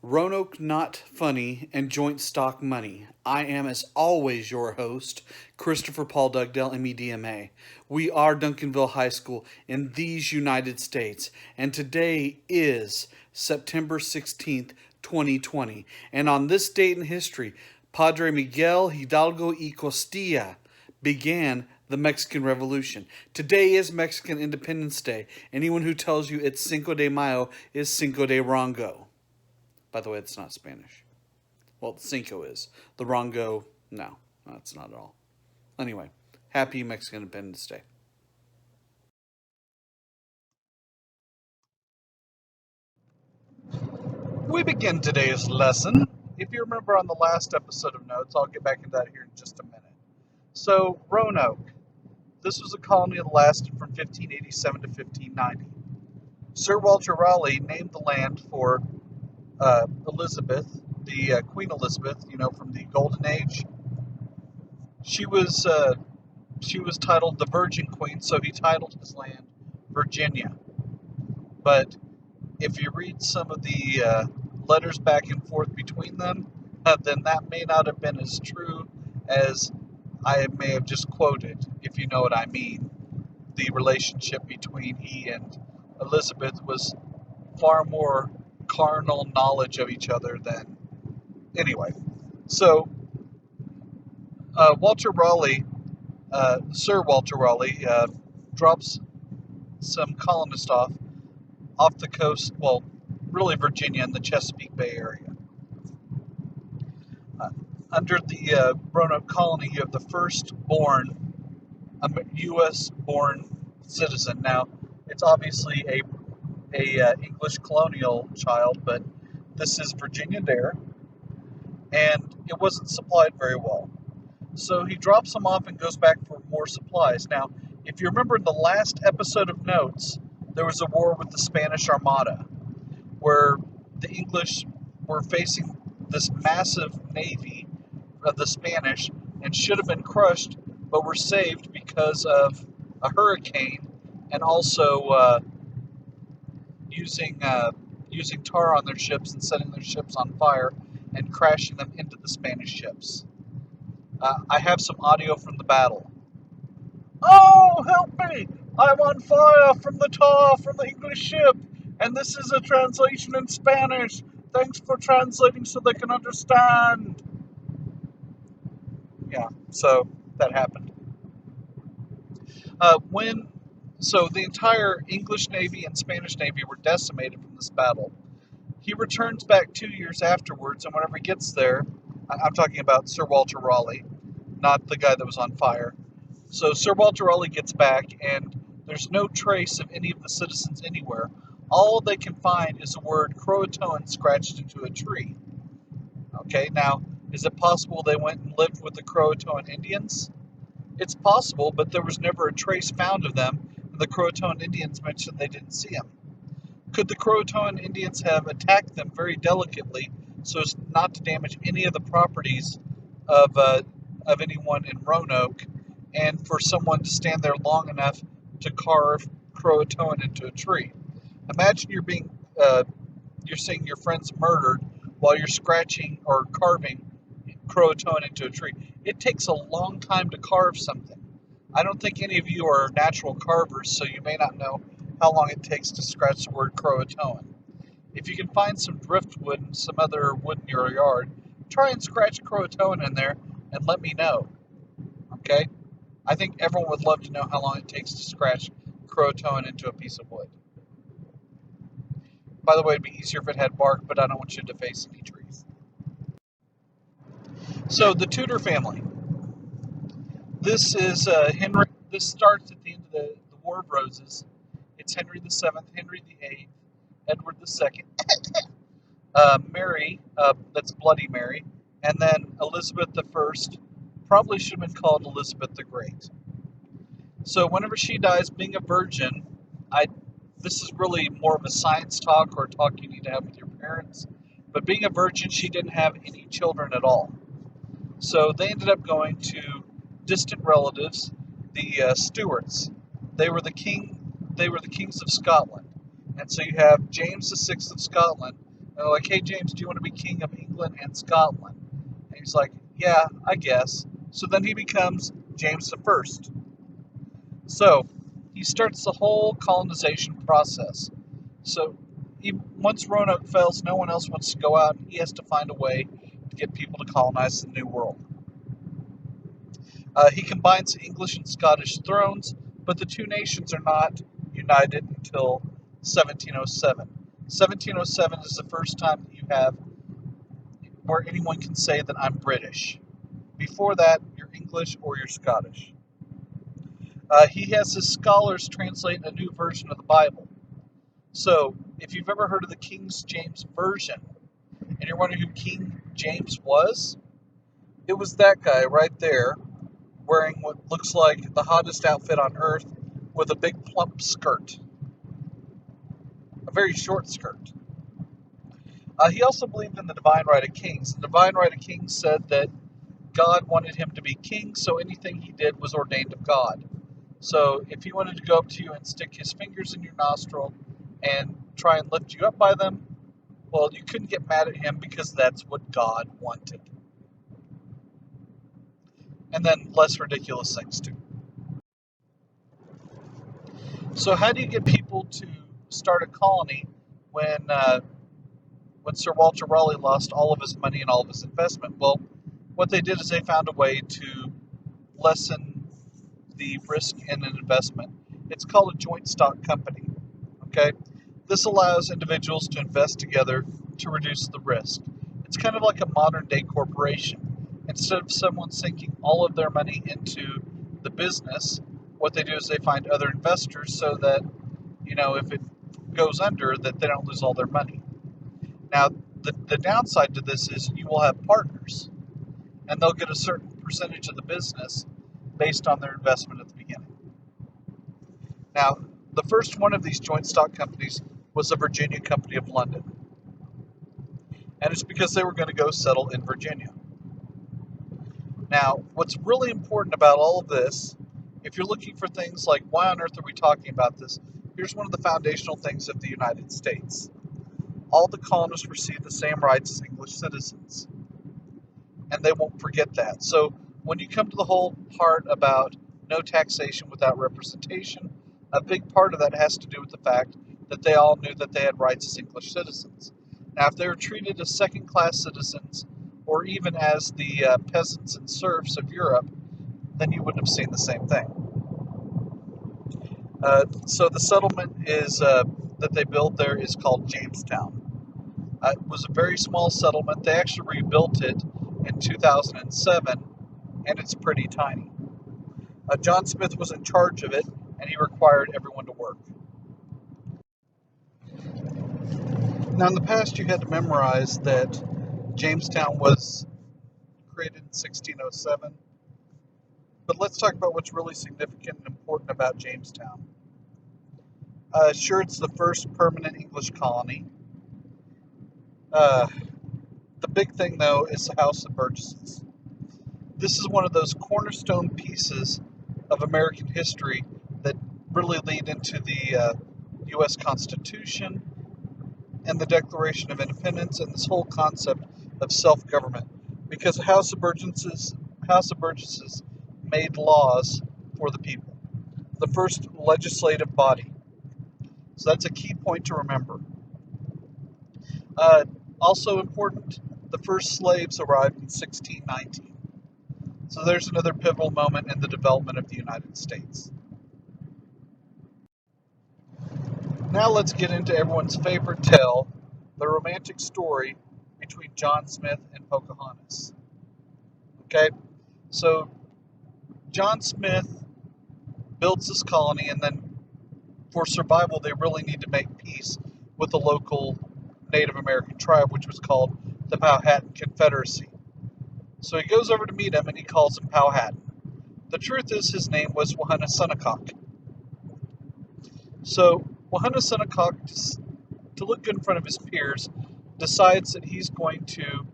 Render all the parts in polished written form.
Roanoake Not Funny and Joint Stock Money. I am, as always, your host, Christopher Paul Dugdale, MEDMA. We are Duncanville High School in these United States, and today is September 16th, 2020. And on this date in history, Padre Miguel Hidalgo y Costilla began the Mexican Revolution. Today is Mexican Independence Day. Anyone who tells you it's Cinco de Mayo is Cinco de Rongo. By the way, it's not Spanish. Well, Cinco is. The Rongo, no, that's not at all. Anyway, happy Mexican Independence Day. We begin today's lesson. If you remember on the last episode of Notes, I'll get back into that here in just a minute. So, Roanoake. This was a colony that lasted from 1587 to 1590. Sir Walter Raleigh named the land for Elizabeth, the Queen Elizabeth, from the Golden Age. She was titled the Virgin Queen, so he titled his land Virginia. But if you read some of the letters back and forth between them, then that may not have been as true as I may have just quoted, if you know what I mean. The relationship between he and Elizabeth was far more carnal knowledge of each other than... Anyway, so Sir Walter Raleigh drops some colonists off the coast, well, really Virginia and the Chesapeake Bay area. Under the Roanoke colony, you have the first-born U.S.-born citizen. Now, it's obviously a English colonial child, but this is Virginia Dare, and it wasn't supplied very well. So he drops them off and goes back for more supplies. Now, if you remember in the last episode of Notes, there was a war with the Spanish Armada, where the English were facing this massive navy of the Spanish and should have been crushed, but were saved because of a hurricane and also using tar on their ships and setting their ships on fire and crashing them into the Spanish ships. I have some audio from the battle. Oh, help me! I'm on fire from the tar from the English ship, and this is a translation in Spanish. Thanks for translating so they can understand. Yeah, so that happened. So the entire English Navy and Spanish Navy were decimated from this battle. He returns back 2 years afterwards, and whenever he gets there, I'm talking about Sir Walter Raleigh, not the guy that was on fire. So Sir Walter Raleigh gets back, and there's no trace of any of the citizens anywhere. All they can find is the word Croatoan scratched into a tree. Okay, now, is it possible they went and lived with the Croatoan Indians? It's possible, but there was never a trace found of them, and the Croatoan Indians mentioned they didn't see them. Could the Croatoan Indians have attacked them very delicately so as not to damage any of the properties of anyone in Roanoke, and for someone to stand there long enough to carve Croatoan into a tree? Imagine you're seeing your friends murdered while you're scratching or carving Croatoan into a tree. It takes a long time to carve something. I don't think any of you are natural carvers, so you may not know how long it takes to scratch the word Croatoan. If you can find some driftwood and some other wood in your yard, try and scratch Croatoan in there and let me know. Okay? I think everyone would love to know how long it takes to scratch Croatoan into a piece of wood. By the way, it'd be easier if it had bark, but I don't want you to face any trees. So, the Tudor family. This is Henry. This starts at the end of the War of Roses. It's Henry VII, Henry VIII, Edward II, Mary, that's Bloody Mary, and then Elizabeth I, probably should have been called Elizabeth the Great. So whenever she dies, being a virgin, this is really more of a science talk or a talk you need to have with your parents, but being a virgin, she didn't have any children at all. So they ended up going to distant relatives, the Stuarts. They were the kings of Scotland. And so you have James VI of Scotland they're like, hey, James, do you want to be king of England and Scotland? And he's like, yeah, I guess. So then he becomes James the First. So he starts the whole colonization process. So once Roanoke fails, no one else wants to go out. He has to find a way to get people to colonize the New World. He combines the English and Scottish thrones, but the two nations are not united until 1707. 1707 is the first time that you have where anyone can say that I'm British. Before that, you're English or you're Scottish. He has his scholars translate a new version of the Bible. So, if you've ever heard of the King James Version, and you're wondering who King James was, it was that guy right there, wearing what looks like the hottest outfit on earth with a big plump skirt, a very short skirt. He also believed in the divine right of kings. The divine right of kings said that God wanted him to be king, so anything he did was ordained of God. So if he wanted to go up to you and stick his fingers in your nostril and try and lift you up by them, well, you couldn't get mad at him because that's what God wanted. And then less ridiculous things too. So how do you get people to start a colony when Sir Walter Raleigh lost all of his money and all of his investment? Well, what they did is they found a way to lessen the risk in an investment. It's called a joint stock company. Okay, this allows individuals to invest together to reduce the risk. It's kind of like a modern day corporation. Instead of someone sinking all of their money into the business, what they do is they find other investors so that, if it goes under, that they don't lose all their money. Now, the downside to this is you will have partners, and they'll get a certain percentage of the business based on their investment at the beginning. Now, the first one of these joint stock companies was the Virginia Company of London. And it's because they were going to go settle in Virginia. Now, what's really important about all of this, if you're looking for things like why on earth are we talking about this, here's one of the foundational things of the United States. All the colonists received the same rights as English citizens. And they won't forget that. So when you come to the whole part about no taxation without representation, a big part of that has to do with the fact that they all knew that they had rights as English citizens. Now, if they were treated as second-class citizens, or even as the peasants and serfs of Europe, then you wouldn't have seen the same thing. So the settlement that they built there is called Jamestown. It was a very small settlement. They actually rebuilt it in 2007, and it's pretty tiny. John Smith was in charge of it, and he required everyone to work. Now, in the past, you had to memorize that Jamestown was created in 1607, but let's talk about what's really significant and important about Jamestown. Sure, it's the first permanent English colony. The big thing, though, is the House of Burgesses. This is one of those cornerstone pieces of American history that really lead into the U.S. Constitution and the Declaration of Independence and this whole concept of self-government. Because the House of Burgesses made laws for the people. The first legislative body. So that's a key point to remember. Also important, the first slaves arrived in 1619. So there's another pivotal moment in the development of the United States. Now let's get into everyone's favorite tale, the romantic story between John Smith and Pocahontas. Okay, so John Smith builds this colony, and then for survival, they really need to make peace with the local Native American tribe, which was called the Powhatan Confederacy. So he goes over to meet him, and he calls him Powhatan. The truth is, his name was Wahanesonnecock. So Wahanesonnecock, to look good in front of his peers, decides that he's going to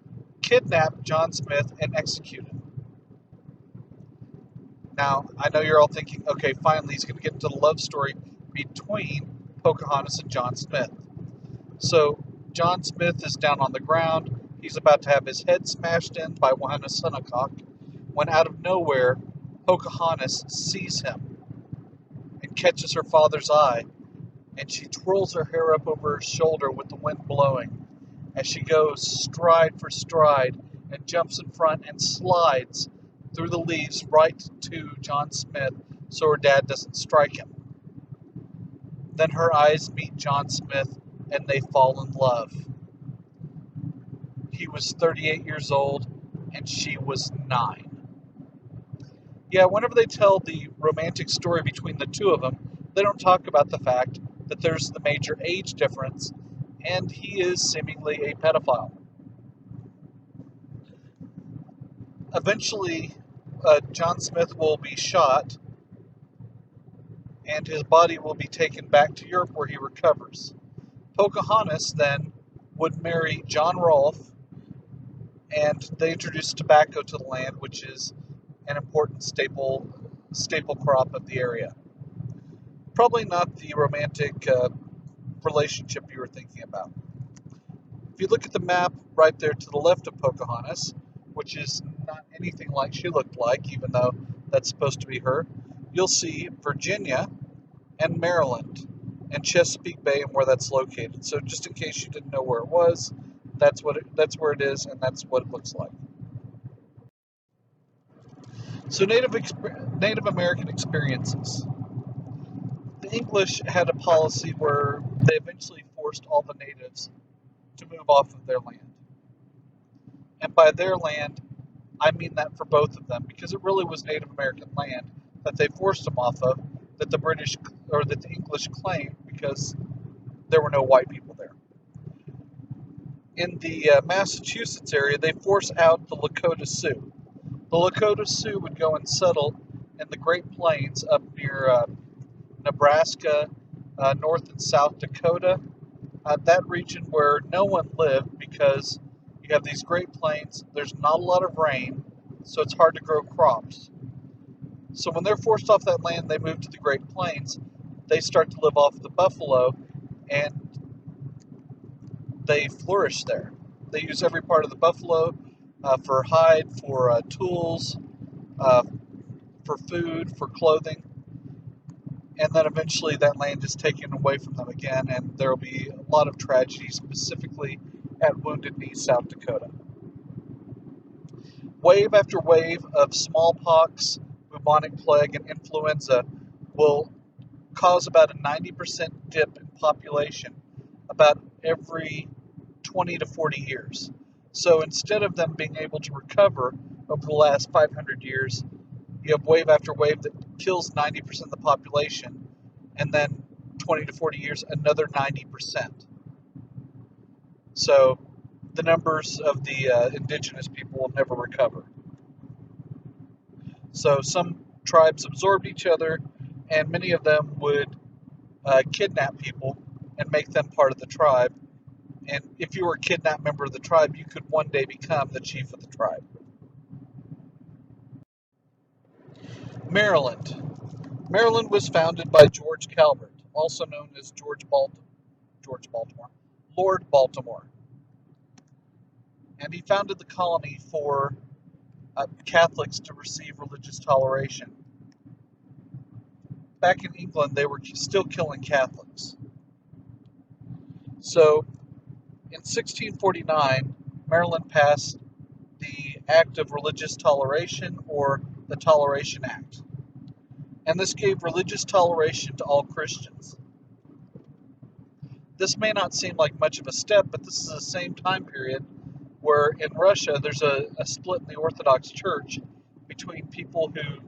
kidnap John Smith and execute him. Now, I know you're all thinking, okay, finally he's going to get into the love story between Pocahontas and John Smith. So John Smith is down on the ground. He's about to have his head smashed in by Roanoake, when out of nowhere, Pocahontas sees him and catches her father's eye, and she twirls her hair up over her shoulder with the wind blowing as she goes stride for stride and jumps in front and slides through the leaves right to John Smith so her dad doesn't strike him. Then her eyes meet John Smith and they fall in love. He was 38 years old and she was 9. Yeah, whenever they tell the romantic story between the two of them, they don't talk about the fact that there's the major age difference and he is seemingly a pedophile. Eventually, John Smith will be shot and his body will be taken back to Europe where he recovers. Pocahontas then would marry John Rolfe, and they introduce tobacco to the land, which is an important staple crop of the area. Probably not the romantic relationship you were thinking about. If you look at the map right there to the left of Pocahontas, which is not anything like she looked like, even though that's supposed to be her, you'll see Virginia and Maryland and Chesapeake Bay and where that's located. So just in case you didn't know where it was, that's where it is, and that's what it looks like. So Native American experiences. The English had a policy where they eventually forced all the natives to move off of their land. And by their land, I mean that for both of them, because it really was Native American land that they forced them off of, that the English claimed because there were no white people there. In the Massachusetts area, they forced out the Lakota Sioux. The Lakota Sioux would go and settle in the Great Plains up near Nebraska, North and South Dakota, that region where no one lived because you have these Great Plains, there's not a lot of rain, so it's hard to grow crops. So when they're forced off that land, they move to the Great Plains, they start to live off the buffalo, and they flourish there. They use every part of the buffalo for hide, for tools, uh, for food, for clothing, and then eventually that land is taken away from them again, and there will be a lot of tragedy, specifically at Wounded Knee, South Dakota. Wave after wave of smallpox, bubonic plague, and influenza will cause about a 90% dip in population about every 20 to 40 years. So instead of them being able to recover over the last 500 years, you have wave after wave that kills 90% of the population, and then 20 to 40 years, another 90%. So the numbers of the indigenous people will never recover. So some tribes absorbed each other, and many of them would kidnap people and make them part of the tribe. And if you were a kidnapped member of the tribe, you could one day become the chief of the tribe. Maryland. Maryland was founded by George Calvert, also known as Lord Baltimore. And he founded the colony for Catholics to receive religious toleration. Back in England, they were still killing Catholics. So in 1649, Maryland passed the Act of Religious Toleration, or the Toleration Act. And this gave religious toleration to all Christians. This may not seem like much of a step, but this is the same time period where in Russia there's a split in the Orthodox Church between people who,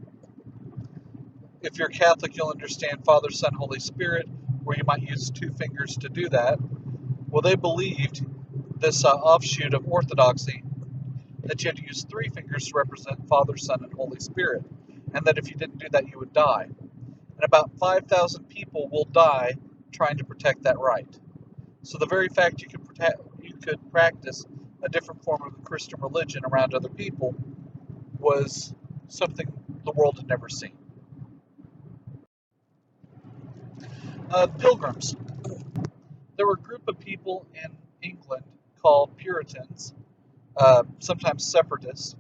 if you're Catholic, you'll understand Father, Son, Holy Spirit, where you might use 2 fingers to do that. Well, they believed, this offshoot of Orthodoxy, that you had to use 3 fingers to represent Father, Son, and Holy Spirit, and that if you didn't do that, you would die. And about 5,000 people will die trying to protect that right. So the very fact you could practice a different form of the Christian religion around other people was something the world had never seen. Pilgrims. There were a group of people in England called Puritans, sometimes separatists,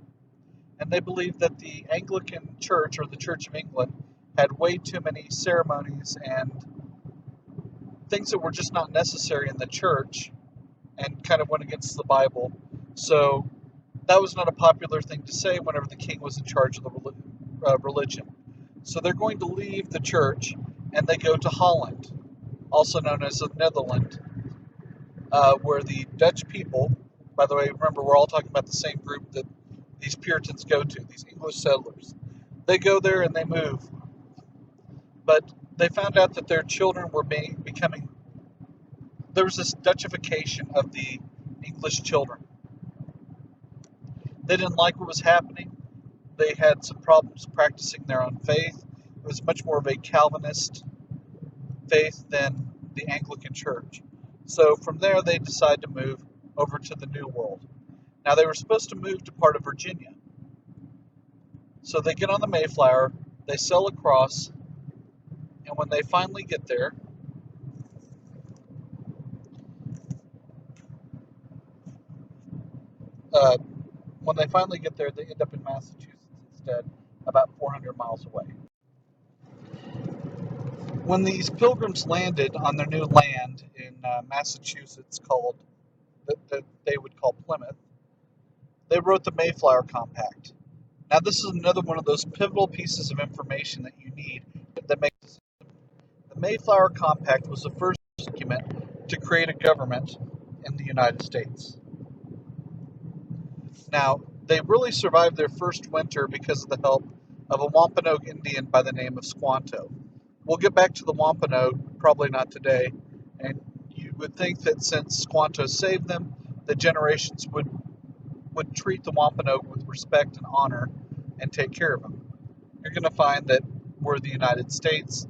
and they believed that the Anglican Church, or the Church of England, had way too many ceremonies and things that were just not necessary in the church and kind of went against the Bible. So that was not a popular thing to say whenever the king was in charge of the religion. So they're going to leave the church and they go to Holland, also known as the Netherlands, where the Dutch people, by the way, remember we're all talking about the same group that these Puritans go to, these English settlers. They go there and they move. But they found out that their children were becoming, there was this Dutchification of the English children. They didn't like what was happening. They had some problems practicing their own faith. It was much more of a Calvinist faith than the Anglican Church. So from there, they decided to move over to the New World. Now, they were supposed to move to part of Virginia. So they get on the Mayflower, they sail across, and when they finally get there, uh, they end up in Massachusetts instead, about 400 miles away. When these pilgrims landed on their new land in Massachusetts, that they would call Plymouth, they wrote the Mayflower Compact. Now, this is another one of those pivotal pieces of information that you need that makes the Mayflower Compact was the first document to create a government in the United States. Now, they really survived their first winter because of the help of a Wampanoag Indian by the name of Squanto. We'll get back to the Wampanoag, probably not today, and you would think that since Squanto saved them, the generations would treat the Wampanoag with respect and honor and take care of them. You're going to find that we're the United States,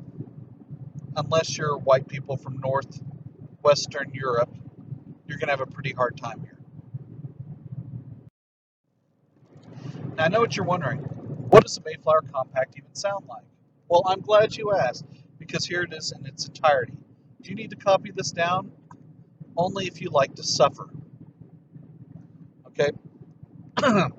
unless you're white people from northwestern Europe, you're going to have a pretty hard time here. Now, I know what you're wondering. What does the Mayflower Compact even sound like? Well, I'm glad you asked, because here it is in its entirety. Do you need to copy this down? Only if you like to suffer. Okay? In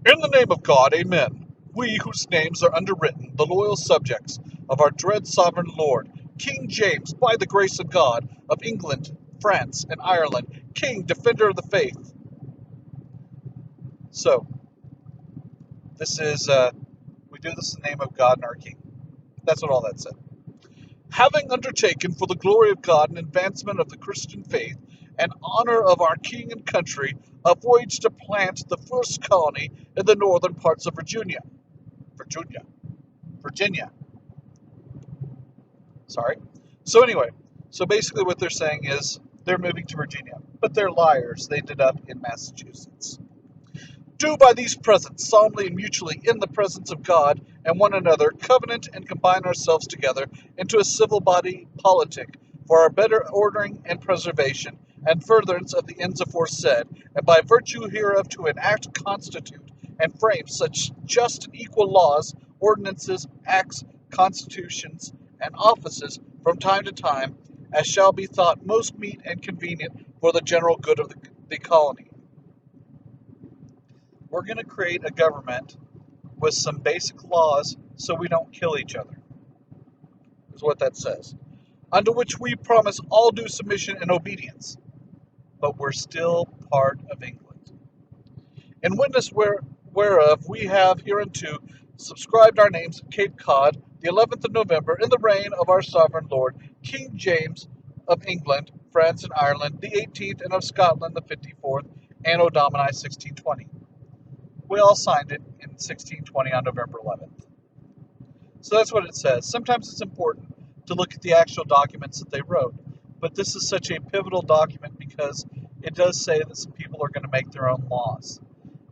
the name of God, amen. We whose names are underwritten, the loyal subjects of our dread sovereign Lord, King James, by the grace of God, of England, France, and Ireland, King, defender of the faith. So, we do this in the name of God and our King. That's what all that said. Having undertaken for the glory of God and advancement of the Christian faith and honor of our king and country a voyage to plant the first colony in the northern parts of Virginia. Sorry. So basically what they're saying is they're moving to Virginia, but they're liars. They ended up in Massachusetts. Do by these presents, solemnly and mutually, in the presence of God and one another, covenant and combine ourselves together into a civil body politic for our better ordering and preservation and furtherance of the ends aforesaid, and by virtue hereof to enact, constitute, and frame such just and equal laws, ordinances, acts, constitutions, and offices from time to time as shall be thought most meet and convenient for the general good of the colony. We're going to create a government with some basic laws so we don't kill each other, is what that says. Unto which we promise all due submission and obedience. But we're still part of England. In witness whereof we have hereunto subscribed our names at Cape Cod, the 11th of November, in the reign of our sovereign Lord, King James of England, France, and Ireland, the 18th, and of Scotland, the 54th, Anno Domini 1620. We all signed it in 1620 on November 11th. So that's what it says. Sometimes it's important to look at the actual documents that they wrote, but this is such a pivotal document because it does say that some people are going to make their own laws.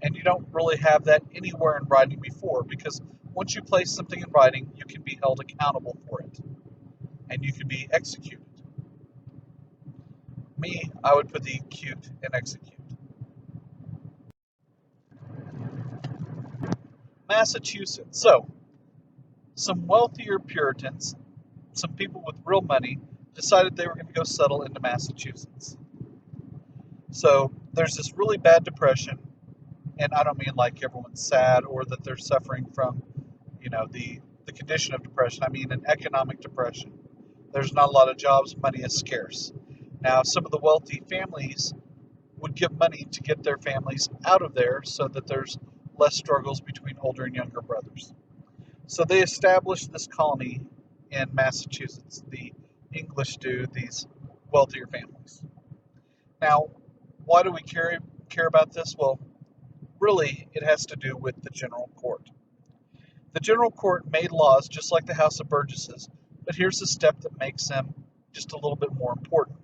And you don't really have that anywhere in writing before, because once you place something in writing, you can be held accountable for it, and you can be executed. Me, I would put the cute and execute. Massachusetts. So, some wealthier Puritans, some people with real money, decided they were going to go settle into Massachusetts. So there's this really bad depression, and I don't mean like everyone's sad or that they're suffering from, the condition of depression. I mean an economic depression. There's not a lot of jobs, money is scarce. Now, some of the wealthy families would give money to get their families out of there so that there's less struggles between older and younger brothers. So they established this colony in Massachusetts. The English do, these wealthier families. Now, why do we care about this? Well, really, it has to do with the general court. The general court made laws just like the House of Burgesses, but here's the step that makes them just a little bit more important.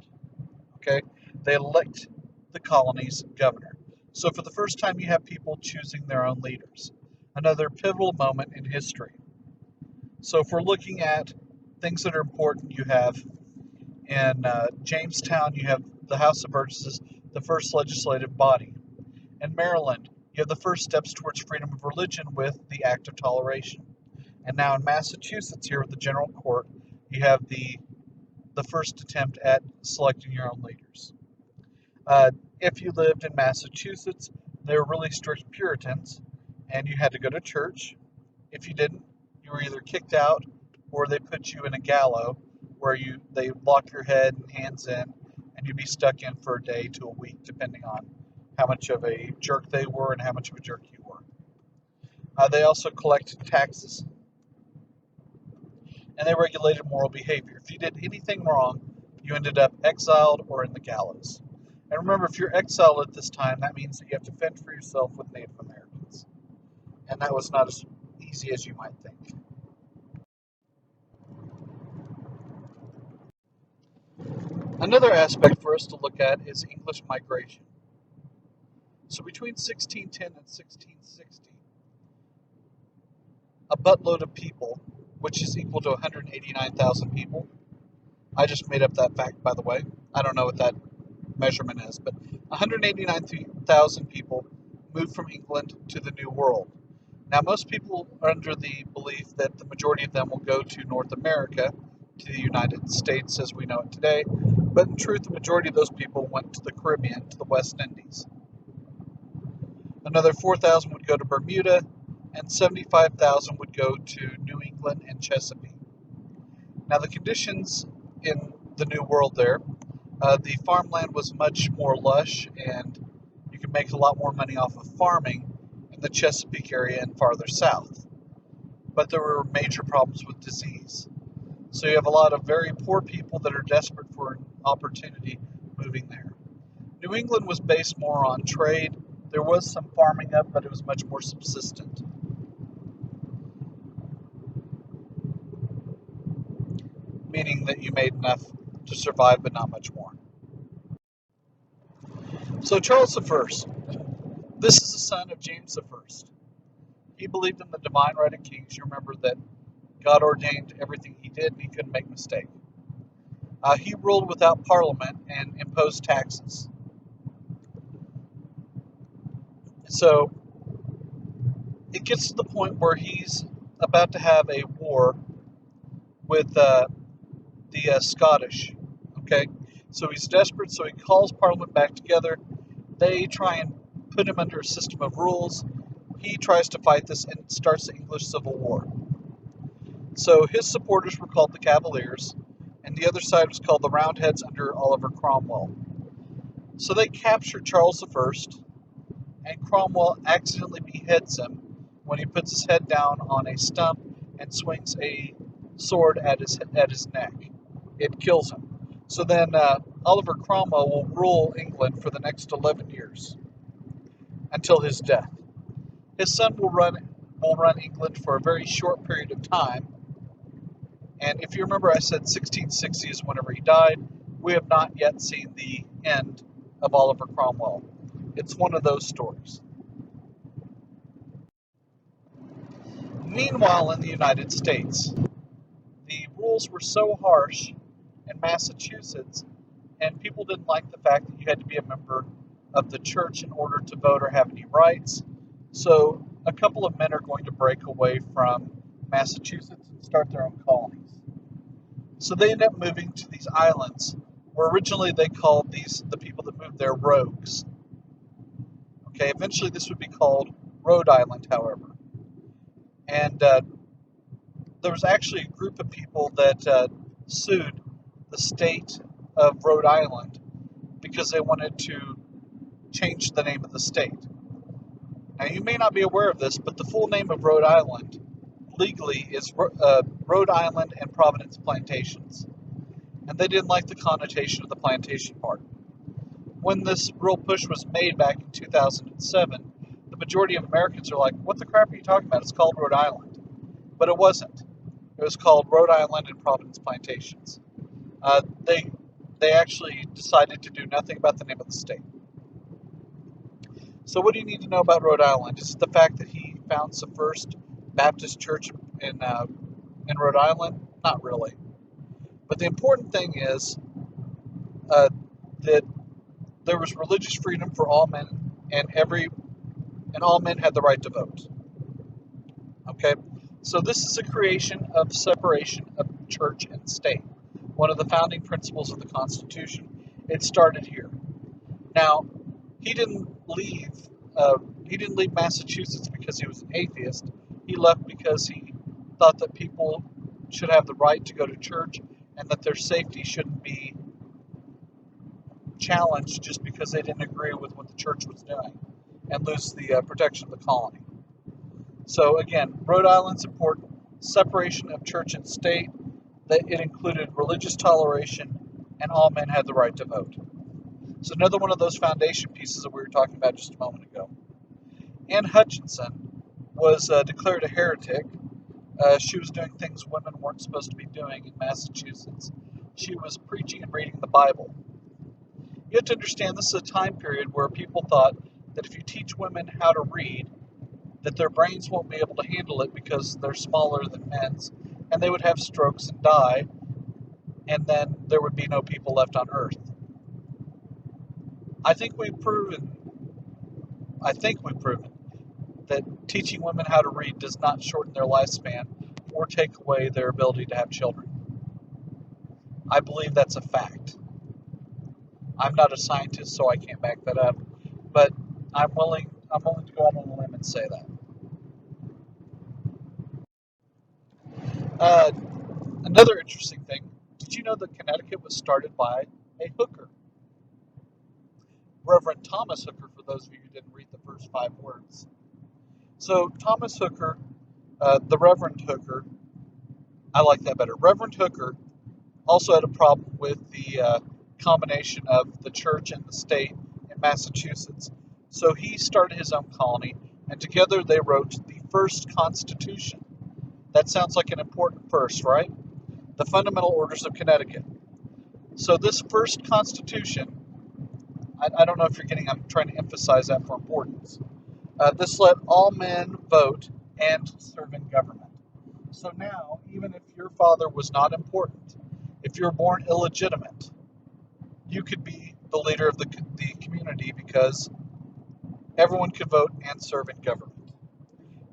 Okay? They elect the colony's governor. So for the first time, you have people choosing their own leaders. Another pivotal moment in history. So if we're looking at things that are important, you have in Jamestown, you have the House of Burgesses, the first legislative body. In Maryland, you have the first steps towards freedom of religion with the Act of Toleration. And now in Massachusetts, here with the General Court, you have the first attempt at selecting your own leaders. If you lived in Massachusetts, they were really strict Puritans, and you had to go to church. If you didn't, you were either kicked out or they put you in a gallows where they lock your head and hands in, and you'd be stuck in for a day to a week, depending on how much of a jerk they were and how much of a jerk you were. They also collected taxes, and they regulated moral behavior. If you did anything wrong, you ended up exiled or in the gallows. And remember, if you're exiled at this time, that means that you have to fend for yourself with Native Americans. And that was not as easy as you might think. Another aspect for us to look at is English migration. So between 1610 and 1660, a buttload of people, which is equal to 189,000 people. I just made up that fact, by the way. I don't know what that measurement is, but 189,000 people moved from England to the New World. Now, most people are under the belief that the majority of them will go to North America, to the United States as we know it today, but in truth, the majority of those people went to the Caribbean, to the West Indies. Another 4,000 would go to Bermuda, and 75,000 would go to New England and Chesapeake. Now, the conditions in the New World there, the farmland was much more lush, and you could make a lot more money off of farming in the Chesapeake area and farther south. But there were major problems with disease. So you have a lot of very poor people that are desperate for an opportunity moving there. New England was based more on trade. There was some farming up, but it was much more subsistent. Meaning that you made enough to survive, but not much more. So Charles I, this is the son of James I. He believed in the divine right of kings. You remember that God ordained everything he did, and he couldn't make a mistake. He ruled without parliament and imposed taxes. So it gets to the point where he's about to have a war with the Scottish. Okay, so he's desperate, so he calls Parliament back together. They try and put him under a system of rules. He tries to fight this and starts the English Civil War. So his supporters were called the Cavaliers, and the other side was called the Roundheads under Oliver Cromwell. So they captured Charles I, and Cromwell accidentally beheads him when he puts his head down on a stump and swings a sword at his neck. It kills him. So then Oliver Cromwell will rule England for the next 11 years until his death. His son will run England for a very short period of time. And if you remember, I said 1660 is whenever he died. We have not yet seen the end of Oliver Cromwell. It's one of those stories. Meanwhile, in the United States, the rules were so harsh in Massachusetts, and people didn't like the fact that you had to be a member of the church in order to vote or have any rights. So a couple of men are going to break away from Massachusetts and start their own colonies. So they end up moving to these islands, where originally they called the people that moved there rogues. Okay, eventually this would be called Rhode Island, however. And there was actually a group of people that sued the state of Rhode Island because they wanted to change the name of the state. Now, you may not be aware of this, but the full name of Rhode Island legally is Rhode Island and Providence Plantations. And they didn't like the connotation of the plantation part. When this real push was made back in 2007, the majority of Americans are like, what the crap are you talking about? It's called Rhode Island. But it wasn't. It was called Rhode Island and Providence Plantations. They actually decided to do nothing about the name of the state. So what do you need to know about Rhode Island? Is it the fact that he founds the first Baptist church in Rhode Island? Not really. But the important thing is that there was religious freedom for all men, and all men had the right to vote. Okay, so this is a creation of separation of church and state. One of the founding principles of the Constitution. It started here. Now, he didn't leave. He didn't leave Massachusetts because he was an atheist. He left because he thought that people should have the right to go to church, and that their safety shouldn't be challenged just because they didn't agree with what the church was doing, and lose the protection of the colony. So again, Rhode Island's important. Separation of church and state. That it included religious toleration, and all men had the right to vote. So another one of those foundation pieces that we were talking about just a moment ago. Anne Hutchinson was declared a heretic. She was doing things women weren't supposed to be doing in Massachusetts. She was preaching and reading the Bible. You have to understand this is a time period where people thought that if you teach women how to read, that their brains won't be able to handle it because they're smaller than men's, and they would have strokes and die, and then there would be no people left on Earth. I think we've proven that teaching women how to read does not shorten their lifespan or take away their ability to have children. I believe that's a fact. I'm not a scientist, so I can't back that up, but I'm willing to go out on a limb and say that. Another interesting thing, did you know that Connecticut was started by a hooker? Reverend Thomas Hooker, for those of you who didn't read the first 5 words. So Thomas Hooker, the Reverend Hooker, I like that better. Reverend Hooker also had a problem with the combination of the church and the state in Massachusetts. So he started his own colony, and together they wrote the first Constitution. That sounds like an important first, right? The Fundamental Orders of Connecticut. So this first Constitution, I don't know if you're getting, I'm trying to emphasize that for importance. This let all men vote and serve in government. So now, even if your father was not important, if you're born illegitimate, you could be the leader of the community because everyone could vote and serve in government.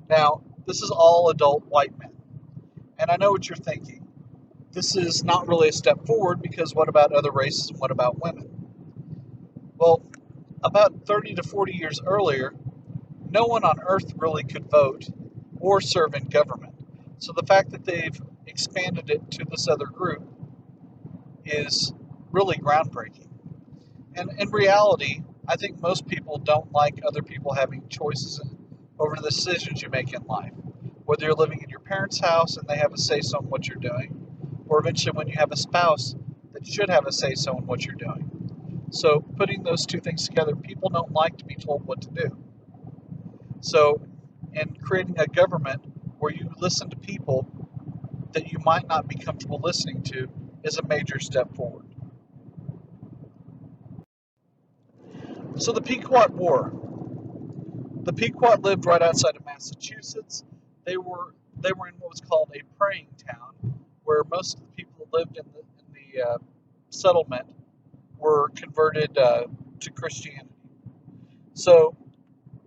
Now, this is all adult white men. And I know what you're thinking. This is not really a step forward because what about other races and what about women? Well, about 30 to 40 years earlier, no one on earth really could vote or serve in government. So the fact that they've expanded it to this other group is really groundbreaking. And in reality, I think most people don't like other people having choices over the decisions you make in life. Whether you're living in your parents' house and they have a say-so in what you're doing, or eventually when you have a spouse that should have a say-so in what you're doing. So putting those two things together, people don't like to be told what to do. So in creating a government where you listen to people that you might not be comfortable listening to is a major step forward. So the Pequot War. The Pequot lived right outside of Massachusetts. They were in what was called a praying town, where most of the people that lived in the settlement were converted to Christianity. So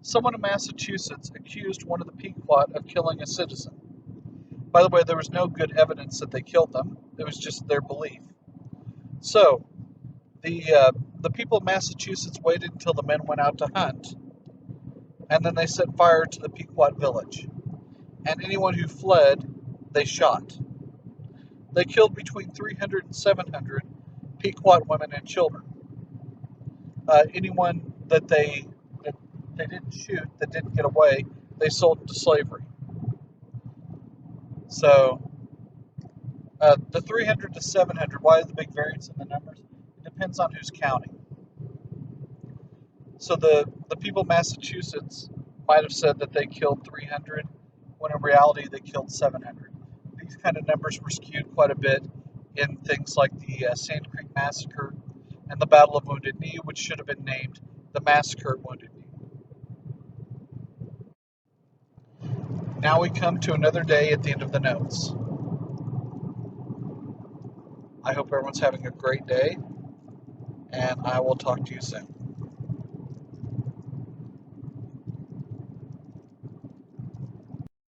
someone in Massachusetts accused one of the Pequot of killing a citizen. By the way, there was no good evidence that they killed them. It was just their belief. So the people of Massachusetts waited until the men went out to hunt, and then they set fire to the Pequot village. And anyone who fled, they shot. They killed between 300 and 700 Pequot women and children. Anyone that they didn't shoot, that didn't get away, they sold into slavery. So the 300 to 700, why is the big variance in the numbers? It depends on who's counting. So the people of Massachusetts might have said that they killed 300, when in reality they killed 700. These kind of numbers were skewed quite a bit in things like the Sand Creek Massacre and the Battle of Wounded Knee, which should have been named the Massacre at Wounded Knee. Now we come to another day at the end of the notes. I hope everyone's having a great day, and I will talk to you soon.